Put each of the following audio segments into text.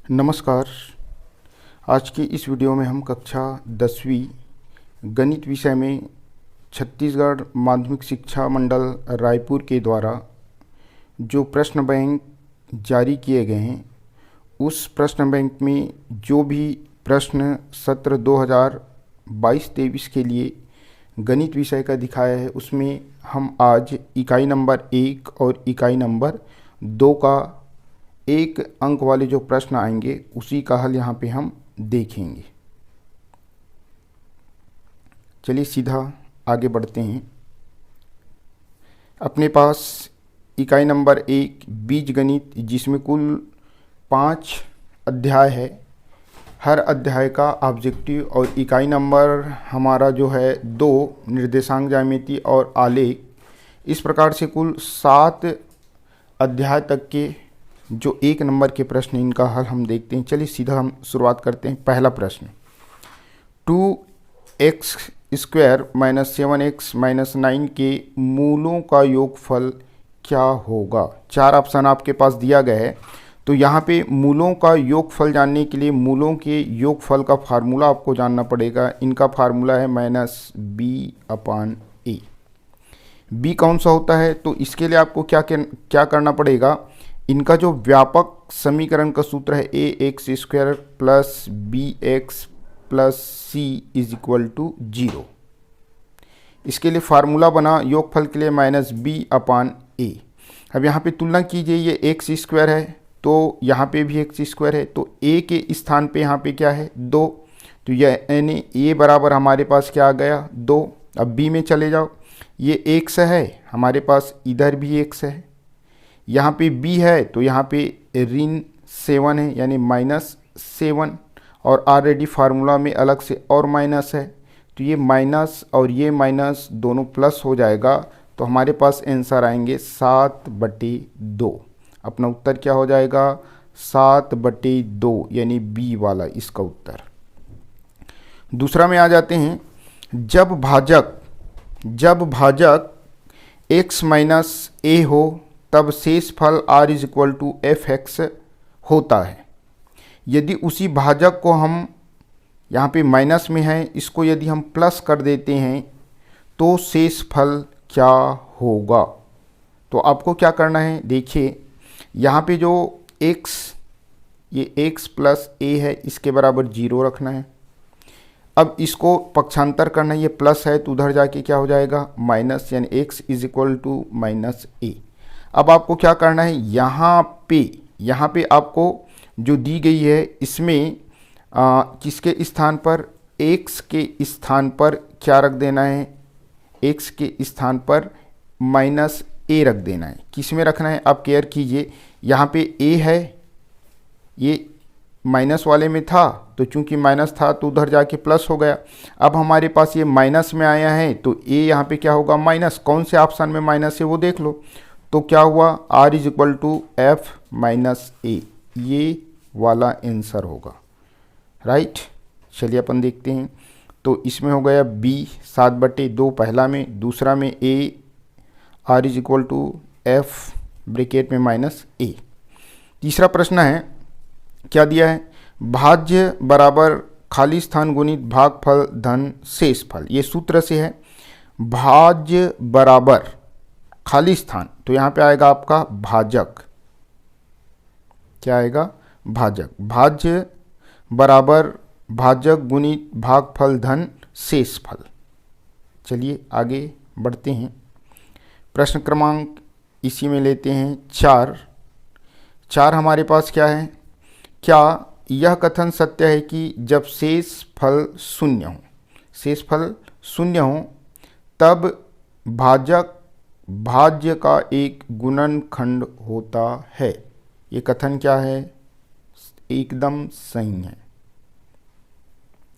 नमस्कार। आज की इस वीडियो में हम कक्षा 10वीं गणित विषय में छत्तीसगढ़ माध्यमिक शिक्षा मंडल रायपुर के द्वारा जो प्रश्न बैंक जारी किए गए हैं उस प्रश्न बैंक में जो भी प्रश्न सत्र 2022-23 के लिए गणित विषय का दिखाया है उसमें हम आज इकाई नंबर 1 और इकाई नंबर 2 का एक अंक वाले जो प्रश्न आएंगे उसी का हल यहाँ पे हम देखेंगे। चलिए सीधा आगे बढ़ते हैं। अपने पास इकाई नंबर 1 बीजगणित जिसमें कुल 5 अध्याय है। हर अध्याय का ऑब्जेक्टिव और इकाई नंबर हमारा जो है 2 निर्देशांक ज्यामिति और आलेख। इस प्रकार से कुल 7 अध्याय तक के जो 1 नंबर के प्रश्न इनका हल हम देखते हैं। चलिए सीधा हम शुरुआत करते हैं। पहला प्रश्न 2x square minus 7x minus 9 के मूलों का योगफल क्या होगा। 4 ऑप्शन आपके पास दिया गया है। तो यहाँ पे मूलों का योगफल जानने के लिए मूलों के योगफल का फार्मूला आपको जानना पड़ेगा। इनका फार्मूला है -b/a। b कौन सा होता है तो इसके लिए आपको क्या करना पड़ेगा। इनका जो व्यापक समीकरण का सूत्र है ax square plus bx plus c is equal to 0। इसके लिए फार्मूला बना योगफल के लिए -b/a। अब यहाँ पे तुलना कीजिए, ये x स्क्वायर है तो यहाँ पे भी x स्क्वायर है, तो a के स्थान पे यहाँ पे क्या है 2। तो यह यानी a बराबर हमारे पास क्या आ गया 2। अब b में चले जाओ, ये x है हमारे पास, इधर भी x है, यहाँ पे b है तो यहाँ पे ऋण 7 है यानी -7। और ऑलरेडी फार्मूला में अलग से और माइनस है तो ये माइनस और ये माइनस दोनों प्लस हो जाएगा। तो हमारे पास आंसर आएंगे 7/2। अपना उत्तर क्या हो जाएगा 7/2 यानी बी वाला इसका उत्तर। दूसरा में आ जाते हैं। जब भाजक x माइनस a हो तब शेष फल r is equal to fx होता है। यदि उसी भाजक को हम यहाँ पे माइनस में है, इसको यदि हम प्लस कर देते हैं तो शेष फल क्या होगा। तो आपको क्या करना है, देखिए यहाँ पे जो x, ये x प्लस a है इसके बराबर 0 रखना है। अब इसको पक्षांतर करना है, ये प्लस है तो उधर जाके क्या हो जाएगा माइनस, यानी x is equal to -a। अब आपको क्या करना है, यहाँ पे आपको जो दी गई है इसमें किसके स्थान पर x के स्थान पर क्या रख देना है, x के स्थान पर -a रख देना है। किस में रखना है आप केयर कीजिए। यहाँ पे a है, ये माइनस वाले में था तो चूंकि माइनस था तो उधर जाके प्लस हो गया। अब हमारे पास ये माइनस में आया है तो a यहाँ पे क्या होगा माइनस। कौन से ऑप्शन में माइनस है वो देख लो। तो क्या हुआ r is equal to f minus a, ये वाला आंसर होगा, राइट। चलिए अपन देखते हैं। तो इसमें हो गया b 7/2 पहला में, दूसरा में a r is equal to f bracket में -a। तीसरा प्रश्न है, क्या दिया है, भाज्य बराबर खाली स्थान गुणित भागफल धन शेष फल। ये सूत्र से है, भाज्य बराबर खाली स्थान तो यहाँ पे आएगा आपका भाजक। क्या आएगा भाजक। भाज्य बराबर भाजक गुणित भागफल धन शेष फल। चलिए आगे बढ़ते हैं। प्रश्न क्रमांक इसी में लेते हैं 4 हमारे पास क्या है, क्या यह कथन सत्य है कि जब शेष फल शून्य हो तब भाज्य का एक गुणनखंड होता है। ये कथन क्या है, एकदम सही है।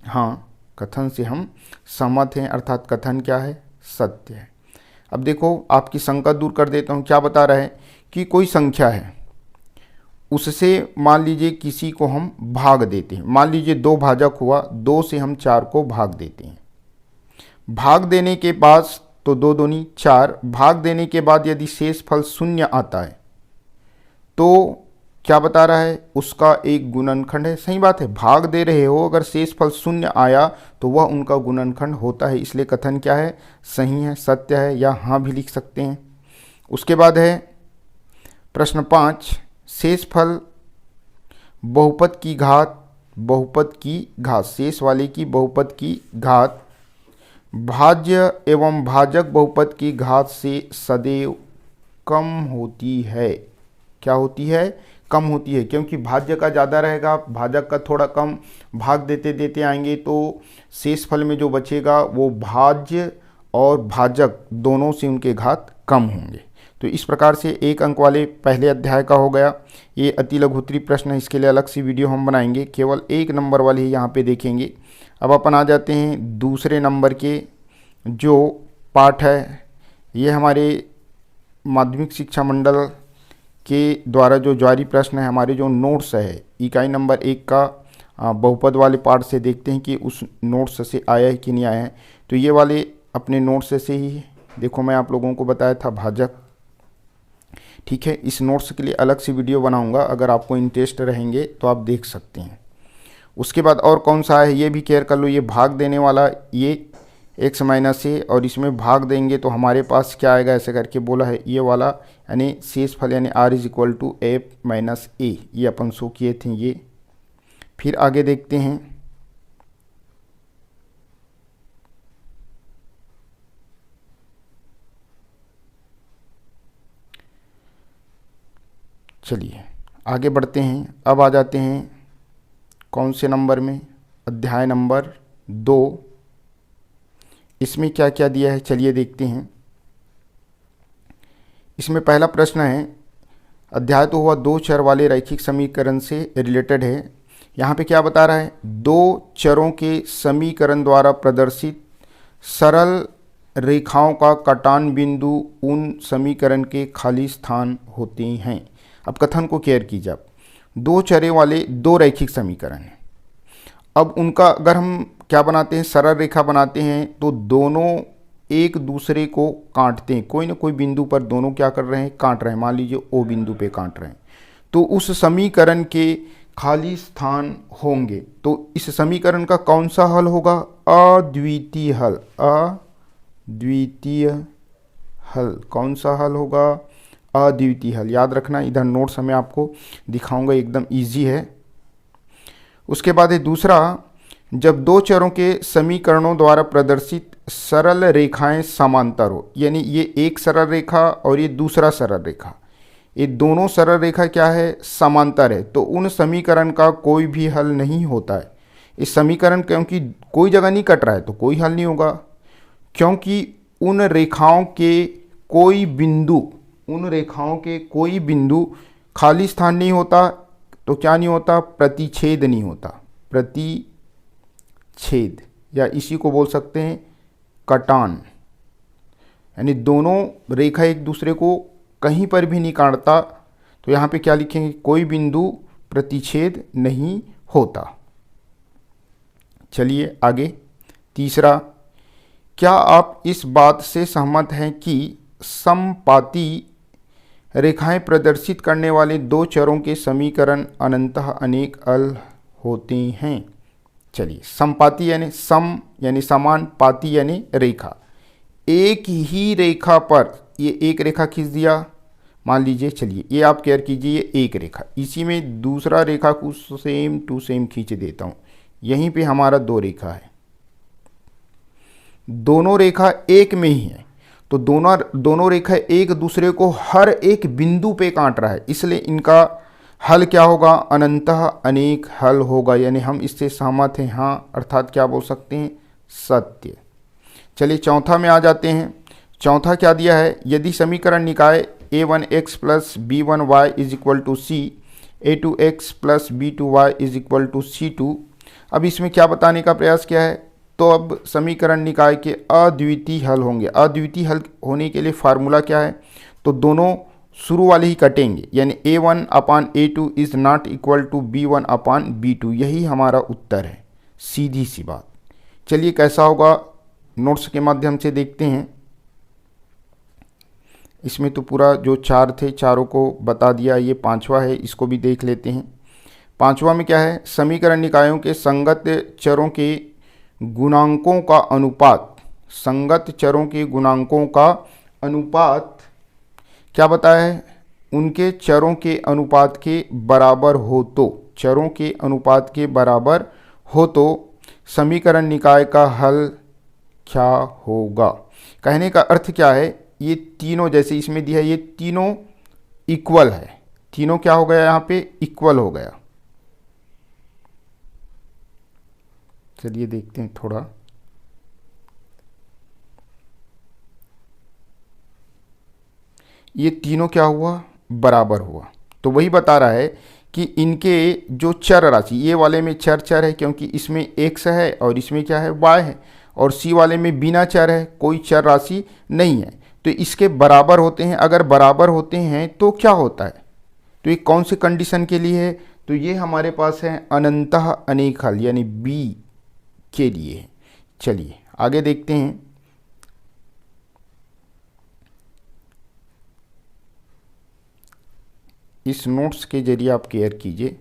हाँ, कथन से हम सहमत हैं, अर्थात कथन क्या है सत्य है। अब देखो आपकी शंका दूर कर देता हूँ। क्या बता रहा है कि कोई संख्या है, उससे मान लीजिए किसी को हम भाग देते हैं। मान लीजिए 2 भाजक हुआ, 2 से हम 4 को भाग देते हैं। भाग देने के बाद तो 2 दूनी 4, भाग देने के बाद यदि शेष फल 0 आता है तो क्या बता रहा है, उसका एक गुणनखंड है। सही बात है, भाग दे रहे हो, अगर शेषफल शून्य आया तो वह उनका गुणनखंड होता है, इसलिए कथन क्या है, सही है, सत्य है, या हाँ भी लिख सकते हैं। उसके बाद है प्रश्न 5, शेषफल बहुपद की घात, बहुपद की घात, शेष वाले की बहुपद की घात भाज्य एवं भाजक बहुपद की घात से सदैव कम होती है। क्या होती है, कम होती है, क्योंकि भाज्य का ज़्यादा रहेगा, भाजक का थोड़ा कम, भाग देते देते आएंगे तो शेषफल में जो बचेगा वो भाज्य और भाजक दोनों से उनके घात कम होंगे। तो इस प्रकार से 1 अंक वाले पहले अध्याय का हो गया। ये अति लघुत्तरी प्रश्न है, इसके लिए अलग से वीडियो हम बनाएंगे, केवल 1 नंबर वाले ही यहाँ पे देखेंगे। अब अपन आ जाते हैं दूसरे नंबर के जो पाठ है, ये हमारे माध्यमिक शिक्षा मंडल के द्वारा जो जारी प्रश्न है, हमारे जो नोट्स है इकाई नंबर 1 का बहुपद वाले पाठ से देखते हैं कि उस नोट्स से आया है कि नहीं आया है। तो ये वाले अपने नोट्स से ही देखो, मैं आप लोगों को बताया था भाजक, ठीक है। इस नोट्स के लिए अलग से वीडियो बनाऊंगा, अगर आपको इंटरेस्ट रहेंगे तो आप देख सकते हैं। उसके बाद और कौन सा है ये भी केयर कर लो, ये भाग देने वाला, ये x माइनस ए, और इसमें भाग देंगे तो हमारे पास क्या आएगा, ऐसे करके बोला है ये वाला, यानी शेषफल यानी r is equal to F minus A, ये अपन शो किए थे ये। फिर आगे देखते हैं, चलिए आगे बढ़ते हैं। अब आ जाते हैं कौन से नंबर में, अध्याय नंबर 2। इसमें क्या क्या दिया है चलिए देखते हैं। इसमें पहला प्रश्न है, अध्याय तो हुआ 2 चर वाले रैखिक समीकरण से रिलेटेड है। यहाँ पे क्या बता रहा है, 2 चरों के समीकरण द्वारा प्रदर्शित सरल रेखाओं का कटान बिंदु उन समीकरण के खाली स्थान होते हैं। अब कथन को केयर कीजिए आप, 2 चरे वाले 2 रैखिक समीकरण हैं। अब उनका अगर हम क्या बनाते हैं, सरल रेखा बनाते हैं, तो दोनों एक दूसरे को काटते हैं, कोई ना कोई बिंदु पर दोनों क्या कर रहे हैं, काट रहे हैं। मान लीजिए ओ बिंदु पे काट रहे हैं, तो उस समीकरण के खाली स्थान होंगे। तो इस समीकरण का कौन सा हल होगा, अद्वितीय हल, अद्वितीय हल। कौन सा हल होगा, अद्वितीय हल। याद रखना, इधर नोट्स में आपको दिखाऊंगा, एकदम इजी है। उसके बाद है दूसरा, जब 2 चरों के समीकरणों द्वारा प्रदर्शित सरल रेखाएं समांतर हो, यानी ये एक सरल रेखा और ये दूसरा सरल रेखा, ये दोनों सरल रेखा क्या है, समांतर है, तो उन समीकरण का कोई भी हल नहीं होता है। इस समीकरण क्योंकि कोई जगह नहीं कट रहा है तो कोई हल नहीं होगा, क्योंकि उन रेखाओं के कोई बिंदु, उन रेखाओं के कोई बिंदु खाली स्थान नहीं होता, तो क्या नहीं होता, प्रतिच्छेद नहीं होता, प्रतिच्छेद, या इसी को बोल सकते हैं कटान, यानी दोनों रेखा एक दूसरे को कहीं पर भी नहीं काटता, तो यहाँ पे क्या लिखेंगे, कोई बिंदु प्रतिच्छेद नहीं होता। चलिए आगे, तीसरा, क्या आप इस बात से सहमत हैं कि समपाती रेखाएं प्रदर्शित करने वाले 2 चरों के समीकरण अनंतः अनेक हल होते हैं। चलिए, समपाती यानी सम यानी समान, पाती यानी रेखा, एक ही रेखा पर ये एक रेखा खींच दिया, मान लीजिए, चलिए ये आप केयर कीजिए, एक रेखा, इसी में दूसरा रेखा को सेम टू सेम खींच देता हूँ। यहीं पे हमारा 2 रेखा है, दोनों रेखा एक में ही है, तो दोनों रेखा एक दूसरे को हर एक बिंदु पे काट रहा है, इसलिए इनका हल क्या होगा, अनंतः अनेक हल होगा। यानी हम इससे सहमत हैं, हाँ, अर्थात क्या बोल सकते हैं, सत्य। चलिए चौथा में आ जाते हैं। चौथा क्या दिया है, यदि समीकरण निकाय a1x plus b1y is equal to c, a2x plus b2y is equal to c2। अब इसमें क्या बताने का प्रयास किया है, तो अब समीकरण निकाय के अद्वितीय हल होंगे। अद्वितीय हल होने के लिए फार्मूला क्या है, तो दोनों शुरू वाले ही कटेंगे, यानी a1 upon a2 is not equal to b1 upon b2, यही हमारा उत्तर है, सीधी सी बात। चलिए कैसा होगा, नोट्स के माध्यम से देखते हैं। इसमें तो पूरा जो चार थे चारों को बता दिया। ये पांचवा है, इसको भी देख लेते हैं। पांचवा में क्या है, समीकरण निकायों के संगत चरों के गुणांकों का अनुपात, संगत चरों के गुणांकों का अनुपात क्या बताया है, उनके चरों के अनुपात के बराबर हो तो, चरों के अनुपात के बराबर हो तो समीकरण निकाय का हल क्या होगा। कहने का अर्थ क्या है, ये तीनों जैसे इसमें दिया है, ये तीनों इक्वल है, तीनों क्या हो गया यहाँ पे, इक्वल हो गया। चलिए देखते हैं थोड़ा। ये तीनों क्या हुआ, बराबर हुआ। तो वही बता रहा है कि इनके जो चर राशि, ये वाले में चर चर है क्योंकि इसमें x है और इसमें क्या है, y है, और c वाले में बिना चर है, कोई चर राशि नहीं है, तो इसके बराबर होते हैं। अगर बराबर होते हैं तो क्या होता है, तो ये कौन सी कंडीशन के लिए है, तो ये हमारे पास है अनंतः अनेक हल यानी b के लिए है। चलिए आगे देखते हैं। इस नोट्स के जरिए आप केयर कीजिए,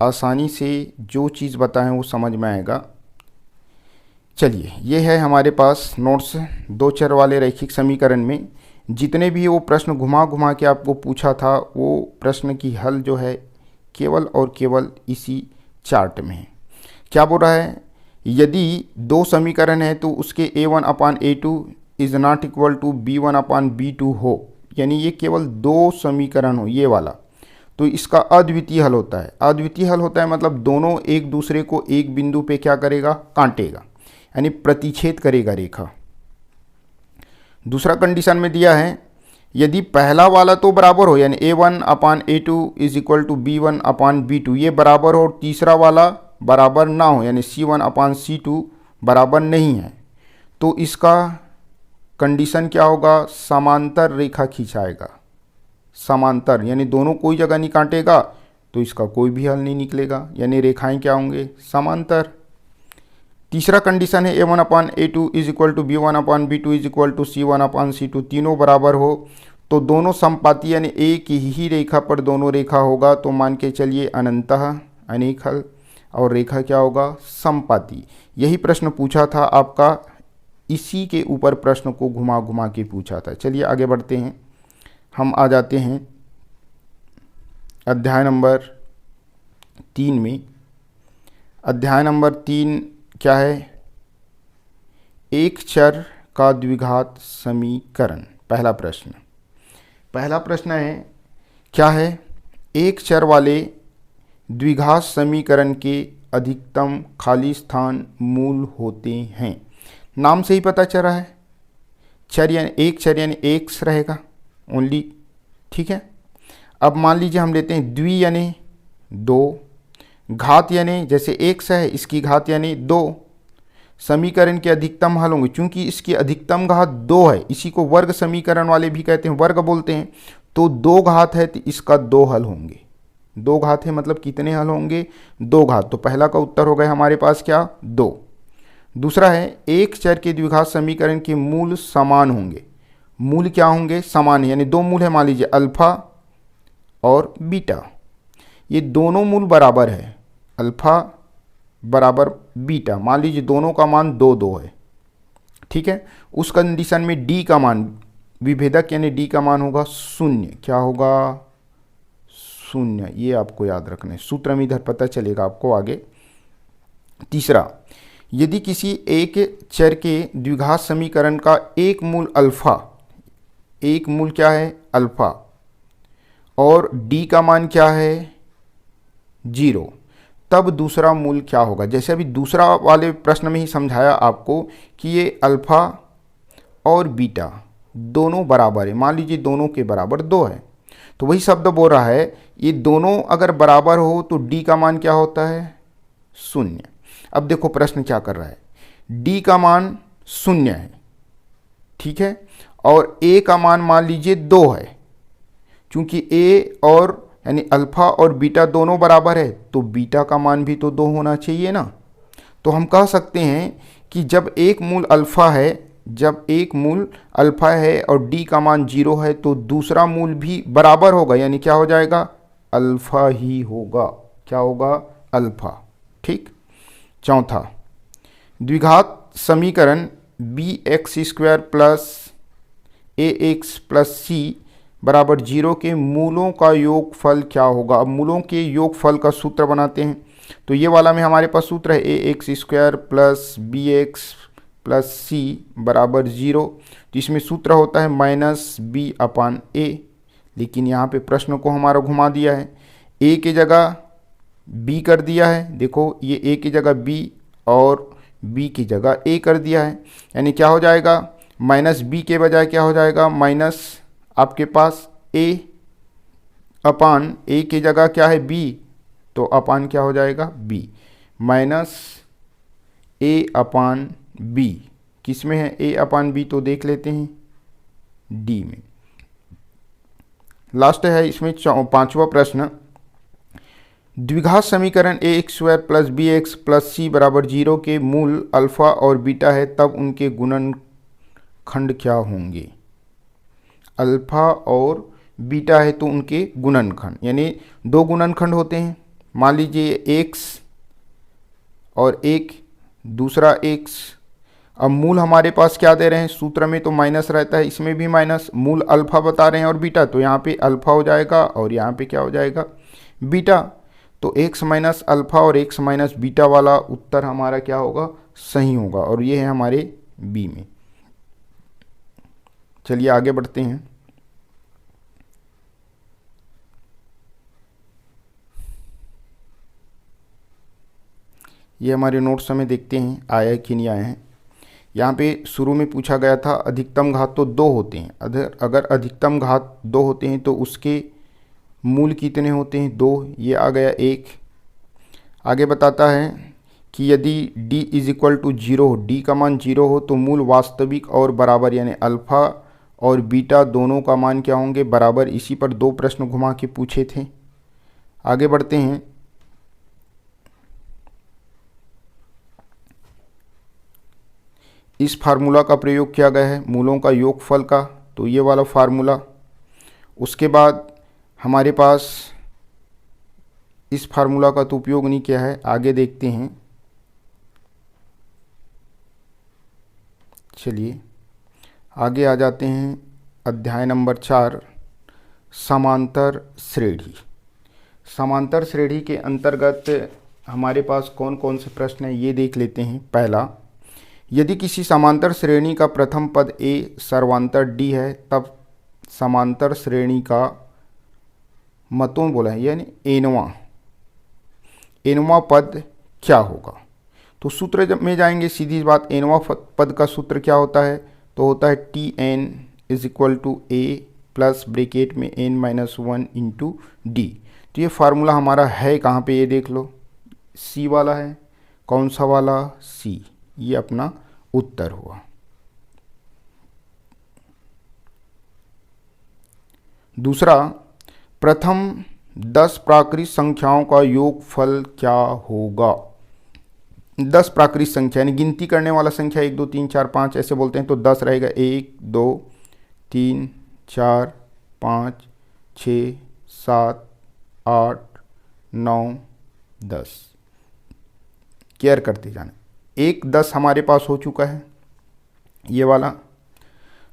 आसानी से जो चीज़ बताएं वो समझ में आएगा। चलिए ये है हमारे पास नोट्स, दो चर वाले रैखिक समीकरण में जितने भी वो प्रश्न घुमा घुमा के आपको पूछा था, वो प्रश्न की हल जो है केवल और केवल इसी चार्ट में है। क्या बोल रहा है, यदि दो समीकरण है तो उसके a1/a2 is not equal to b1/b2 हो, यानी ये केवल दो समीकरण हो ये वाला, तो इसका अद्वितीय हल होता है। अद्वितीय हल होता है मतलब दोनों एक दूसरे को एक बिंदु पे क्या करेगा, काटेगा, यानी प्रतिच्छेद करेगा रेखा। दूसरा कंडीशन में दिया है, यदि पहला वाला तो बराबर हो यानी a1/a2 is equal to b1/b2 ये बराबर हो, और तीसरा वाला बराबर ना हो यानी c1/c2 बराबर नहीं है, तो इसका कंडीशन क्या होगा, समांतर रेखा खिंचाएगा। समांतर यानी दोनों कोई जगह नहीं काटेगा तो इसका कोई भी हल नहीं निकलेगा, यानी रेखाएं क्या होंगे, समांतर। तीसरा कंडीशन है a1/a2 is equal to b1/b2 is equal to c1/c2 तीनों बराबर हो तो दोनों समपाती यानी एक ही रेखा पर दोनों रेखा होगा, तो मान के चलिए अनंतः अनेक हल और रेखा क्या होगा, समपाती। यही प्रश्न पूछा था आपका, इसी के ऊपर प्रश्न को घुमा घुमा के पूछा था। चलिए आगे बढ़ते हैं, हम आ जाते हैं अध्याय नंबर 3 में। अध्याय नंबर 3 क्या है, एक चर का द्विघात समीकरण। पहला प्रश्न है क्या है, एक चर वाले द्विघात समीकरण के अधिकतम खाली स्थान मूल होते हैं। नाम से ही पता चल रहा है, चर यानी एक चर यानी एक्स रहेगा ओनली, ठीक है। अब मान लीजिए हम लेते हैं द्वि यानी दो, घात यानी जैसे एक्स है इसकी घात यानी 2, समीकरण के अधिकतम हल होंगे, चूंकि इसकी अधिकतम घात 2 है, इसी को वर्ग समीकरण वाले भी कहते हैं, वर्ग बोलते हैं, तो 2 घात है तो इसका 2 हल होंगे। 2 घात है मतलब कितने हल होंगे, 2 घात। तो पहला का उत्तर हो गया हमारे पास क्या, 2। दूसरा है एक चर के द्विघात समीकरण के मूल समान होंगे। मूल क्या होंगे, समान, यानी दो मूल है, मान लीजिए अल्फा और बीटा, ये दोनों मूल बराबर है, अल्फा बराबर बीटा, मान लीजिए दोनों का मान 2 है, ठीक है। उस कंडीशन में डी का मान, विभेदक यानी डी का मान होगा 0। क्या होगा, 0। ये आपको याद रखना है, सूत्र में इधर पता चलेगा आपको आगे। तीसरा, यदि किसी एक चर के द्विघात समीकरण का एक मूल अल्फा, एक मूल क्या है अल्फा, और डी का मान क्या है 0, तब दूसरा मूल क्या होगा। जैसे अभी दूसरा वाले प्रश्न में ही समझाया आपको कि ये अल्फा और बीटा दोनों बराबर है, मान लीजिए दोनों के बराबर 2 है, तो वही शब्द बोल रहा है ये दोनों अगर बराबर हो तो डी का मान क्या होता है 0। अब देखो प्रश्न क्या कर रहा है, डी का मान 0 है, ठीक है, और ए का मान मान लीजिए 2 है, क्योंकि ए और यानी अल्फा और बीटा दोनों बराबर है तो बीटा का मान भी तो 2 होना चाहिए ना। तो हम कह सकते हैं कि जब एक मूल अल्फा है, जब एक मूल अल्फा है और डी का मान 0 है तो दूसरा मूल भी बराबर होगा, यानी क्या हो जाएगा, अल्फा ही होगा। क्या होगा, अल्फा। ठीक। चौथा, द्विघात समीकरण बी एक्स स्क्वायर प्लस ए एक्स प्लस सी बराबर 0 के मूलों का योगफल क्या होगा। अब मूलों के योगफल का सूत्र बनाते हैं। तो ये वाला में हमारे पास सूत्र है A X square plus B X plus C बराबर 0। तो इसमें सूत्र होता है माइनस बी अपान ए। लेकिन यहाँ पे प्रश्न को हमारा घुमा दिया है, ए की जगह बी कर दिया है। देखो ये ए की जगह बी और बी की जगह ए कर दिया है, यानी क्या हो जाएगा, माइनस बी के बजाय क्या हो जाएगा, माइनस आपके पास ए अपान ए की जगह क्या है बी, तो अपान क्या हो जाएगा बी, माइनस ए अपान बी। किस में है ए अपान बी, तो देख लेते हैं डी में। लास्ट है इसमें पांचवा प्रश्न, द्विघात समीकरण A X square plus B X plus C बराबर 0 के मूल अल्फा और बीटा है, तब उनके गुणनखंड क्या होंगे। अल्फा और बीटा है तो उनके गुणनखंड, यानी दो गुणनखंड होते हैं। मान लीजिए एक्स और एक, दूसरा एक्स। अब मूल हमारे पास क्या दे रहे हैं, सूत्र में तो माइनस रहता है, इसमें भी माइनस। मूल अल्फा बता रहे हैं और बीटा, तो यहाँ पे अल्फा हो जाएगा और यहाँ पे क्या हो जाएगा, बीटा। तो एक्स माइनस अल्फा और एक्स माइनस बीटा वाला उत्तर हमारा क्या होगा, सही होगा। और ये है हमारे बी में। चलिए आगे बढ़ते हैं। ये हमारे नोट्स में देखते हैं आया कि नहीं आया है। यहाँ पे शुरू में पूछा गया था अधिकतम घात तो 2 होते हैं, अगर अधिकतम घात 2 होते हैं तो उसके मूल कितने होते हैं, 2। ये आ गया 1। आगे बताता है कि यदि d इज इक्वल टू 0 हो, d का मान 0 हो तो मूल वास्तविक और बराबर, यानी अल्फ़ा और बीटा दोनों का मान क्या होंगे, बराबर। इसी पर 2 प्रश्न घुमा के पूछे थे। आगे बढ़ते हैं। इस फार्मूला का प्रयोग किया गया है मूलों का योगफल का, तो ये वाला फार्मूला। उसके बाद हमारे पास इस फार्मूला का तो उपयोग नहीं किया है, आगे देखते हैं। चलिए आगे आ जाते हैं। अध्याय नंबर 4, समांतर श्रेणी। समांतर श्रेणी के अंतर्गत हमारे पास कौन कौन से प्रश्न हैं, ये देख लेते हैं। पहला, यदि किसी समांतर श्रेणी का प्रथम पद a सर्वांतर d है, तब समांतर श्रेणी का मतों बोला है, यानी एनवां पद क्या होगा। तो सूत्र जब में जाएंगे, सीधी बात, एनवां पद का सूत्र क्या होता है, तो होता है t n is equal to a plus bracket में n माइनस 1 इंटू डी। तो ये फार्मूला हमारा है कहाँ पे, ये देख लो, सी वाला है। कौन सा वाला, सी। ये अपना उत्तर हुआ। दूसरा, प्रथम 10 प्राकृत संख्याओं का योगफल क्या होगा। 10 प्राकृत संख्या यानी गिनती करने वाला संख्या 1 2 3 4 5 ऐसे बोलते हैं, तो 10 रहेगा। 1 2 3 4 5 6 7 8 9 10। केयर करते जाना। 1 10 हमारे पास हो चुका है, ये वाला।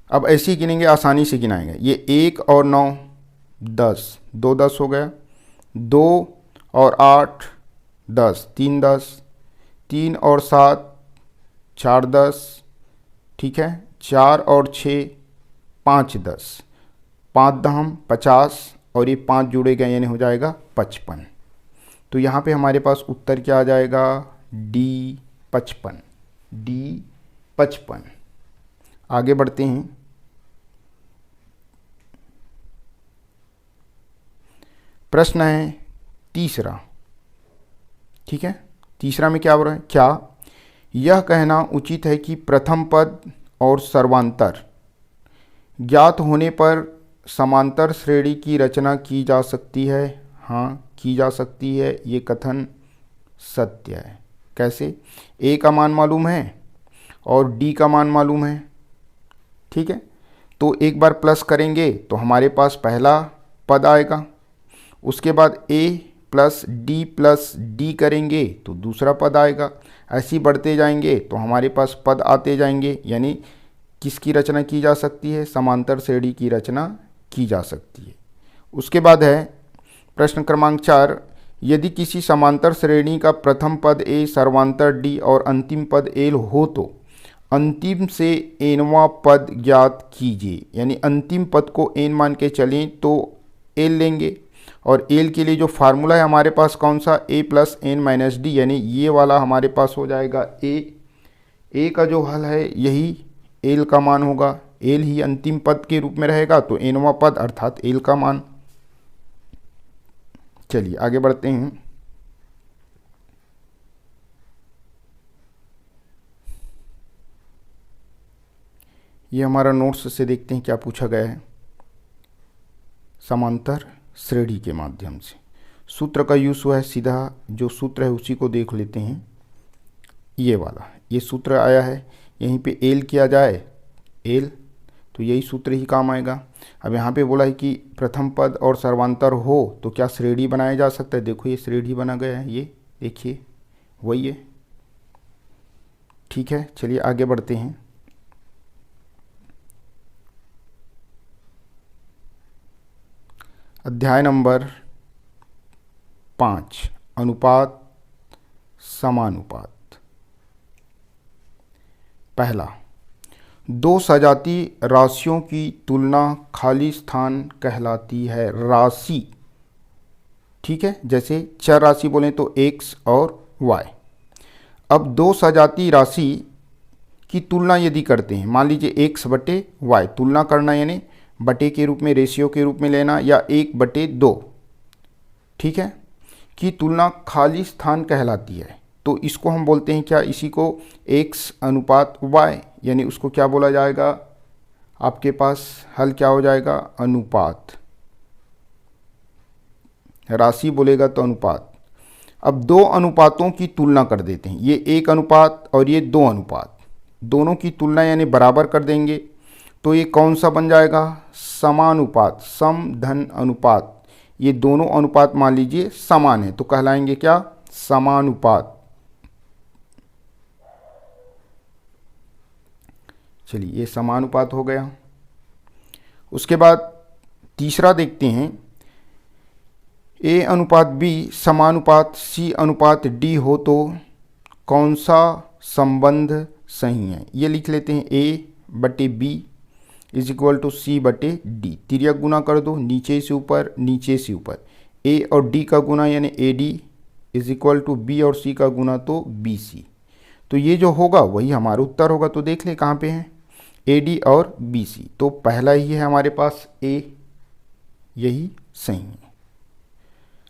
अब ऐसे ही गिनेंगे, आसानी से गिनाएंगे। ये 1 और 9 10, 2 10 हो गया। 2 और 8 10, 3 10, 3 और 7 4 10, ठीक है। 4 और 6 5 10, 5 दहम 50 और ये 5 जुड़े गए, यानी हो जाएगा 55। तो यहाँ पे हमारे पास उत्तर क्या आ जाएगा, डी 55, डी 55। आगे बढ़ते हैं। प्रश्न है तीसरा, ठीक है। तीसरा में क्या बोल रहा है, क्या यह कहना उचित है कि प्रथम पद और सर्वांतर ज्ञात होने पर समांतर श्रेणी की रचना की जा सकती है। हाँ, की जा सकती है, ये कथन सत्य है। कैसे, ए का मान मालूम है और डी का मान मालूम है, ठीक है, तो एक बार प्लस करेंगे तो हमारे पास पहला पद आएगा, उसके बाद a प्लस डी करेंगे तो दूसरा पद आएगा। ऐसे ही बढ़ते जाएंगे तो हमारे पास पद आते जाएंगे, यानी किसकी रचना की जा सकती है, समांतर श्रेणी की रचना की जा सकती है। उसके बाद है प्रश्न क्रमांक 4, यदि किसी समांतर श्रेणी का प्रथम पद a, सर्वांतर d और अंतिम पद l हो तो अंतिम से nवां पद ज्ञात कीजिए। यानी अंतिम पद को n मान के चलें तो l लेंगे, और l के लिए जो फार्मूला है हमारे पास कौन सा, a plus n minus d, यानी ये वाला हमारे पास हो जाएगा a का जो हल है यही l का मान होगा, l ही अंतिम पद के रूप में रहेगा तो nवां पद अर्थात l का मान। चलिए आगे बढ़ते हैं। ये हमारा नोट्स से देखते हैं क्या पूछा गया है। समांतर श्रेणी के माध्यम से सूत्र का यूज हुआ है, सीधा जो सूत्र है उसी को देख लेते हैं। ये वाला ये सूत्र आया है, यहीं पे एल किया जाए एल तो यही सूत्र ही काम आएगा। अब यहाँ पे बोला है कि प्रथम पद और सर्वांतर हो तो क्या श्रेणी बनाया जा सकता है। देखो ये श्रेणी बना गया है, ये देखिए वही है। ठीक है, चलिए आगे बढ़ते हैं। अध्याय नंबर 5, अनुपात समानुपात। पहला, दो सजाती राशियों की तुलना खाली स्थान कहलाती है। राशि, ठीक है, जैसे चर राशि बोलें तो x और y। अब दो सजाती राशि की तुलना यदि करते हैं, मान लीजिए x बटे y, तुलना करना यानी बटे के रूप में, रेशियो के रूप में लेना, या 1/2, ठीक है, की तुलना खाली स्थान कहलाती है। तो इसको हम बोलते हैं क्या, इसी को x अनुपात y, यानी उसको क्या बोला जाएगा, आपके पास हल क्या हो जाएगा, अनुपात। राशि बोलेगा तो अनुपात। अब दो अनुपातों की तुलना कर देते हैं, ये 1 अनुपात और ये 2 अनुपात, दोनों की तुलना यानी बराबर कर देंगे तो ये कौन सा बन जाएगा, समानुपात, सम धन अनुपात। ये दोनों अनुपात मान लीजिए समान है तो कहलाएंगे क्या, समानुपात। चलिए ये समानुपात हो गया। उसके बाद तीसरा देखते हैं, a अनुपात b समानुपात c अनुपात d हो तो कौन सा संबंध सही है। ये लिख लेते हैं, a/b is equal to c/d। तिर्यक गुना कर दो, नीचे से ऊपर नीचे से ऊपर। a और d का गुना यानी ad is equal to b और c का गुना तो bc। तो ये जो होगा वही हमारा उत्तर होगा। तो देख ले कहाँ पे है, ad और bc, तो पहला ही है हमारे पास a, यही सही है।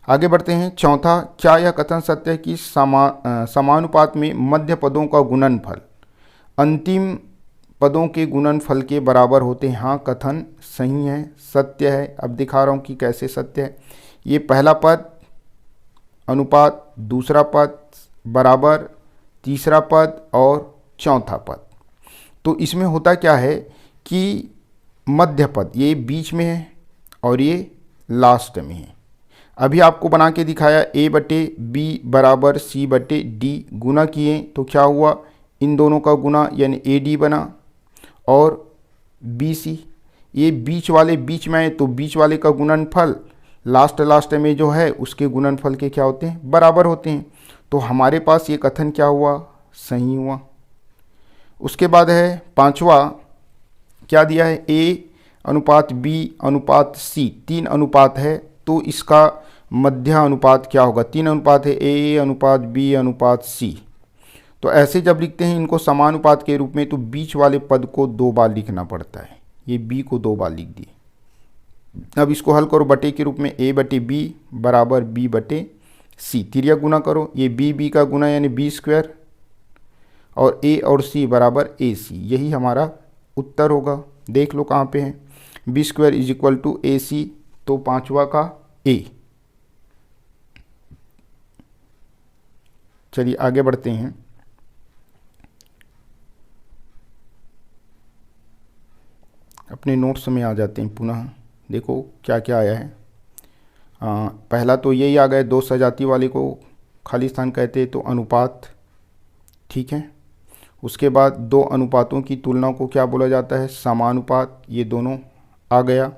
आगे बढ़ते हैं। चौथा, क्या यह कथन सत्य है कि समानुपात में मध्य पदों का गुणनफल अंतिम पदों के गुणनफल के बराबर होते हैं। हाँ, कथन सही है, सत्य है। अब दिखा रहा हूँ कि कैसे सत्य है। ये पहला पद अनुपात, दूसरा पद बराबर, तीसरा पद और चौथा पद। तो इसमें होता क्या है कि मध्य पद ये बीच में है और ये लास्ट में है। अभी आपको बना के दिखाया, a/b बराबर c/d, गुना किए तो क्या हुआ, इन दोनों का गुना यानी ad बना, और bc ये बीच वाले बीच में है तो बीच वाले का गुणनफल लास्ट में जो है उसके गुणनफल के क्या होते हैं, बराबर होते हैं। तो हमारे पास ये कथन क्या हुआ, सही हुआ। उसके बाद है पांचवा, क्या दिया है, a अनुपात b अनुपात c, 3 अनुपात है तो इसका मध्य अनुपात क्या होगा, 3 अनुपात है, a अनुपात b अनुपात c। तो ऐसे जब लिखते हैं इनको समानुपात के रूप में तो बीच वाले पद को 2 बार लिखना पड़ता है। ये b को 2 बार लिख दिए। अब इसको हल करो बटे के रूप में, a/b बराबर b/c, तिर्यक गुना करो, ये b का गुना यानी b², और a और c बराबर ac, यही हमारा उत्तर होगा। देख लो कहाँ पे है, b² is equal to ac, तो पांचवा का a। चलिए आगे बढ़ते हैं। अपने नोट्स में आ जाते हैं पुनः। देखो क्या क्या आया है। पहला तो यही आ गया, दो सजाती वाले को खाली स्थान कहते हैं तो अनुपात, ठीक है। उसके बाद दो अनुपातों की तुलना को क्या बोला जाता है, समानुपात, ये दोनों आ गया।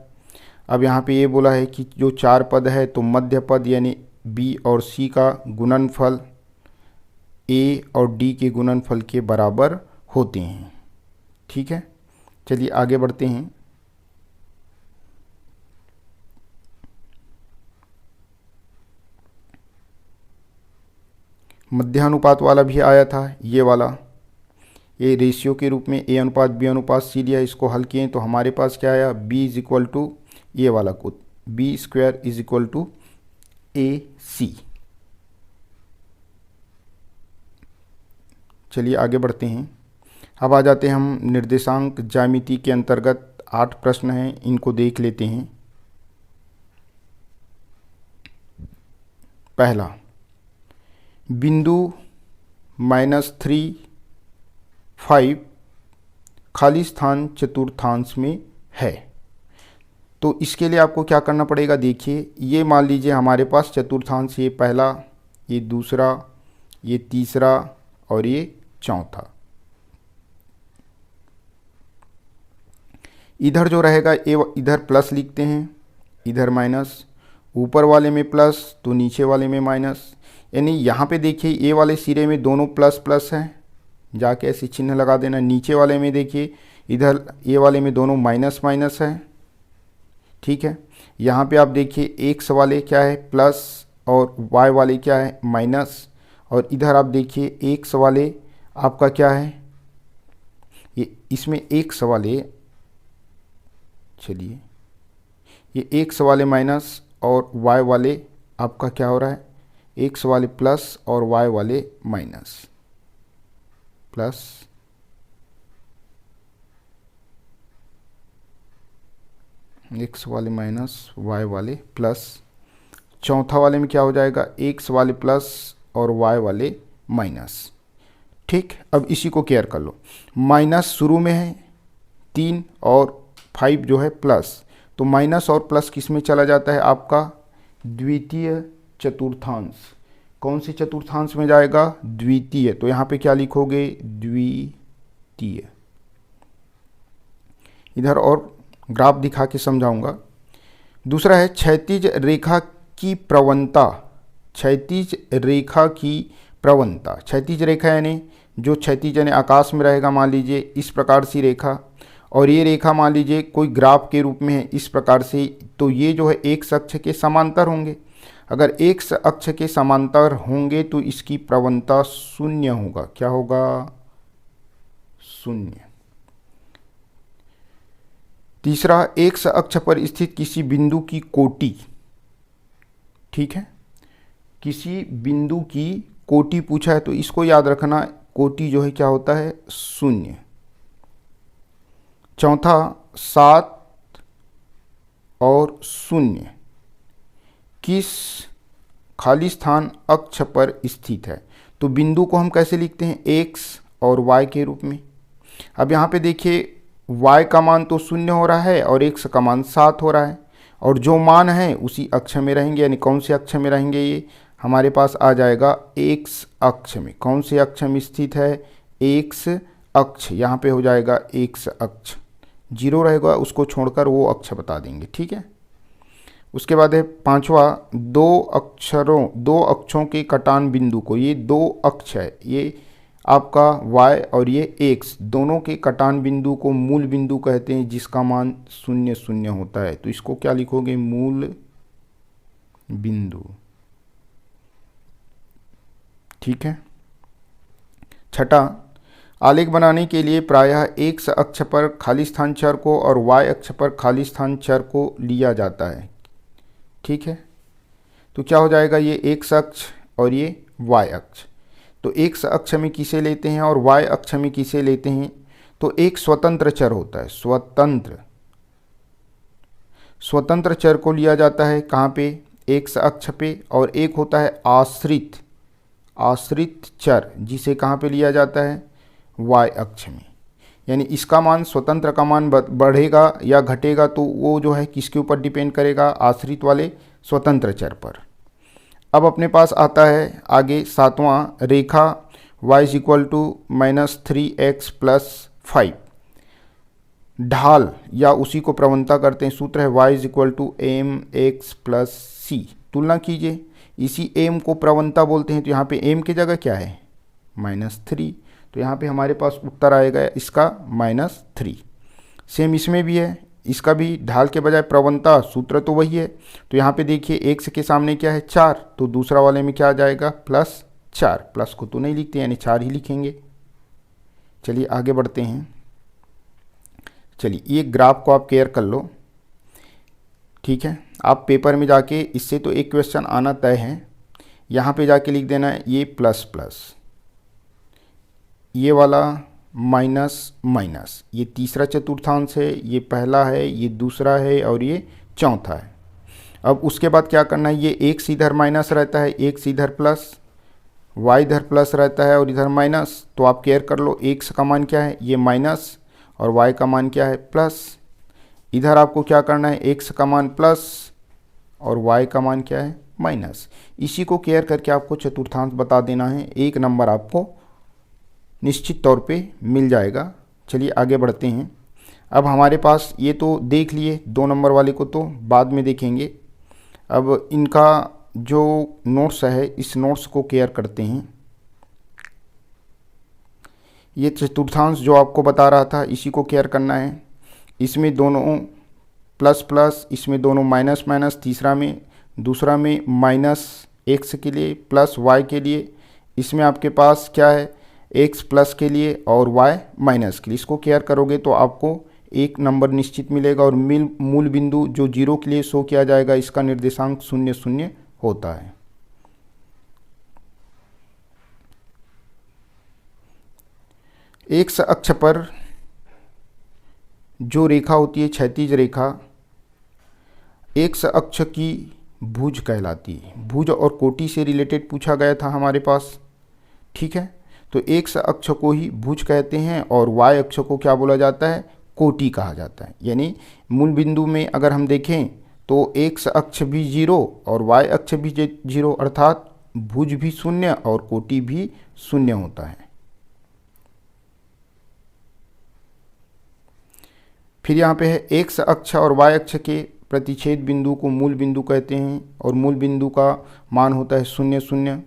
अब यहाँ पे ये बोला है कि जो चार पद है तो मध्य पद यानी बी और सी का गुणनफल ए और डी के गुणनफल के बराबर होते हैं, ठीक है। चलिए आगे बढ़ते हैं। मध्यानुपात वाला भी आया था, ये वाला, ये रेशियो के रूप में ए अनुपात बी अनुपात सी लिया, इसको हल किए तो हमारे पास क्या आया, बी इज इक्वल टू ये वाला को B square is equal to A C. चलिए आगे बढ़ते हैं। अब आ जाते हैं हम निर्देशांक ज्यामिति के अंतर्गत 8 प्रश्न हैं, इनको देख लेते हैं। पहला, बिंदु -3, 5 खाली स्थान चतुर्थांश में है। तो इसके लिए आपको क्या करना पड़ेगा, देखिए ये मान लीजिए हमारे पास चतुर्थांश, ये पहला, ये दूसरा, ये तीसरा और ये चौथा। इधर जो रहेगा इधर प्लस लिखते हैं, इधर माइनस, ऊपर वाले में प्लस तो नीचे वाले में माइनस। यानी यहाँ पे देखिए ए वाले सिरे में दोनों प्लस प्लस हैं, जाके ऐसे चिन्ह लगा देना। नीचे वाले में देखिए इधर ए वाले में दोनों माइनस माइनस है, ठीक है। यहाँ पे आप देखिए एक्स वाले क्या है प्लस और वाई वाले क्या है माइनस, और इधर आप देखिए एक्स वाले आपका क्या है, ये इसमें एक्स वाले, चलिए ये एक्स वाले माइनस और वाई वाले आपका क्या हो रहा है, एक्स वाले प्लस और वाई वाले माइनस, प्लस एक्स वाले माइनस वाई वाले प्लस। चौथा वाले में क्या हो जाएगा, एक्स वाले प्लस और वाई वाले माइनस, ठीक। अब इसी को केयर कर लो, माइनस शुरू में है 3 और 5 जो है प्लस, तो माइनस और प्लस किस में चला जाता है, आपका द्वितीय चतुर्थांश। कौन से चतुर्थांश में जाएगा, द्वितीय। तो यहाँ पे क्या लिखोगे, द्वितीय। इधर और ग्राफ दिखा के समझाऊंगा। दूसरा है क्षैतिज रेखा की प्रवणता। क्षैतिज रेखा की प्रवणता, क्षैतिज रेखा यानी जो क्षैतिज यानी आकाश में रहेगा, मान लीजिए इस प्रकार सी रेखा, और ये रेखा मान लीजिए कोई ग्राफ के रूप में है इस प्रकार से, तो ये जो है एक अक्ष के समांतर होंगे। अगर एक अक्ष के समांतर होंगे तो इसकी प्रवणता शून्य होगा। क्या होगा, शून्य। तीसरा, एक अक्ष पर स्थित किसी बिंदु की कोटि, ठीक है, किसी बिंदु की कोटि पूछा है तो इसको याद रखना, कोटि जो है क्या होता है, शून्य। चौथा, 7 और 0 किस खाली स्थान अक्ष पर स्थित है। तो बिंदु को हम कैसे लिखते हैं, x और y के रूप में। अब यहाँ पे देखिए y का मान तो 0 हो रहा है और x का मान 7 हो रहा है, और जो मान है उसी अक्ष में रहेंगे। यानी कौन से अक्ष में रहेंगे, ये हमारे पास आ जाएगा x अक्ष में। कौन से अक्ष में स्थित है, x अक्ष। यहाँ पे हो जाएगा x अक्ष, 0 रहेगा उसको छोड़कर वो अक्ष बता देंगे, ठीक है। उसके बाद है पांचवा, दो अक्षों के कटान बिंदु को, ये 2 अक्ष है, ये आपका y और ये x, दोनों के कटान बिंदु को मूल बिंदु कहते हैं, जिसका मान 0 0 होता है। तो इसको क्या लिखोगे, मूल बिंदु, ठीक है। छठा, आलेख बनाने के लिए प्रायः x अक्ष पर खाली स्थान चर को और y अक्ष पर खाली स्थान चर को लिया जाता है, ठीक है। तो क्या हो जाएगा, ये x अक्ष और ये y अक्ष। तो x अक्ष में किसे लेते हैं और y अक्ष में किसे लेते हैं, तो एक स्वतंत्र चर होता है, स्वतंत्र चर को लिया जाता है कहाँ पे, x अक्ष पे, और एक होता है आश्रित चर, जिसे कहाँ पे लिया जाता है, y अक्ष में। यानी इसका मान स्वतंत्र का मान बढ़ेगा या घटेगा तो वो जो है किसके ऊपर डिपेंड करेगा, आश्रित वाले स्वतंत्र चर पर। अब अपने पास आता है आगे 7वां, रेखा y = -3x + 5। ढाल या उसी को प्रवणता करते हैं, सूत्र है y = mx + c। तुलना कीजिए, इसी m को प्रवणता बोलते हैं, तो यहाँ पे m की जगह क्या है -3, तो यहाँ पे हमारे पास उत्तर आएगा इसका -3। सेम इसमें भी है, इसका भी ढाल के बजाय प्रवणता, सूत्र तो वही है। तो यहाँ पे देखिए x के सामने क्या है 4, तो दूसरा वाले में क्या आ जाएगा +4। प्लस को तो नहीं लिखते यानी 4 ही लिखेंगे। चलिए आगे बढ़ते हैं। चलिए ये ग्राफ को आप केयर कर लो, ठीक है। आप पेपर में जाके इससे तो एक क्वेश्चन आना तय है, यहाँ पे जाके लिख देना है ये प्लस, ये वाला माइनस, ये तीसरा चतुर्थांश है, ये पहला है, ये दूसरा है और ये चौथा है। अब उसके बाद क्या करना है, ये x इधर माइनस रहता है, x इधर प्लस, y इधर प्लस रहता है और इधर माइनस। तो आप केयर कर लो, x का मान क्या है ये माइनस और y का मान क्या है प्लस। इधर आपको क्या करना है, x का मान प्लस और y का मान क्या है माइनस। इसी को केयर करके आपको चतुर्थांश बता देना है, 1 नंबर आपको निश्चित तौर पे मिल जाएगा। चलिए आगे बढ़ते हैं। अब हमारे पास ये तो देख लिए, 2 नंबर वाले को तो बाद में देखेंगे। अब इनका जो नोट्स है, इस नोट्स को केयर करते हैं। ये चतुर्थांश जो आपको बता रहा था इसी को केयर करना है। इसमें दोनों प्लस, इसमें दोनों माइनस, दूसरा में -x के लिए प्लस y के लिए, इसमें आपके पास क्या है x प्लस के लिए और y माइनस के लिए। इसको केयर करोगे तो आपको 1 नंबर निश्चित मिलेगा और मूल बिंदु जो 0 के लिए शो किया जाएगा, इसका निर्देशांक 0, 0 होता है। x अक्ष पर जो रेखा होती है क्षैतिज रेखा, x अक्ष की भुज कहलाती है। भुज और कोटि से रिलेटेड पूछा गया था हमारे पास, ठीक है। तो x अक्ष को ही भुज कहते हैं और y अक्ष को क्या बोला जाता है, कोटि कहा जाता है। यानी मूल बिंदु में अगर हम देखें तो x अक्ष भी 0 और y अक्ष भी 0, अर्थात भुज भी 0 और कोटि भी 0 होता है। फिर यहाँ पे है x अक्ष और y अक्ष के प्रतिच्छेद बिंदु को मूल बिंदु कहते हैं और मूल बिंदु का मान होता है 0, 0।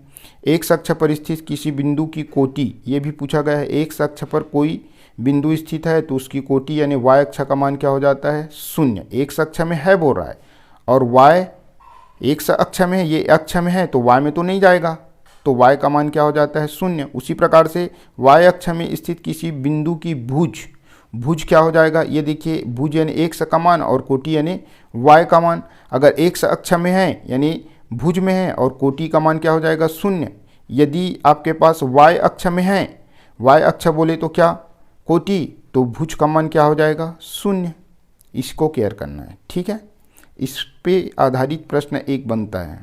x अक्ष पर स्थित किसी बिंदु की कोटि, ये भी पूछा गया है। x अक्ष पर कोई बिंदु स्थित है तो उसकी कोटि यानी y अक्ष का मान क्या हो जाता है 0। x अक्ष में है बोल रहा है और y x अक्ष में है, ये अक्ष में है तो y में तो नहीं जाएगा, तो y का मान क्या हो जाता है 0। उसी प्रकार से y अक्ष में स्थित किसी बिंदु की भुज क्या हो जाएगा, ये देखिए भुज यानी x का मान और कोटि यानी y का मान। अगर x अक्ष में है यानी भुज में है और कोटि का मान क्या हो जाएगा 0। यदि आपके पास y अक्ष में है, y अक्ष बोले तो क्या कोटि, तो भुज का मान क्या हो जाएगा 0। इसको केयर करना है, ठीक है। इस पे आधारित प्रश्न 1 बनता है।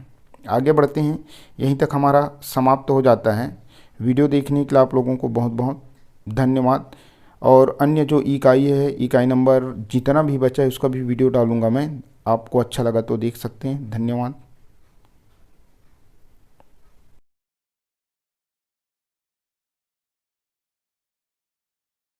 आगे बढ़ते हैं, यहीं तक हमारा समाप्त हो जाता है। वीडियो देखने के लिए आप लोगों को बहुत बहुत धन्यवाद। और अन्य जो इकाई है, इकाई नंबर जितना भी बचा है उसका भी वीडियो डालूंगा मैं, आपको अच्छा लगा तो देख सकते हैं। धन्यवाद।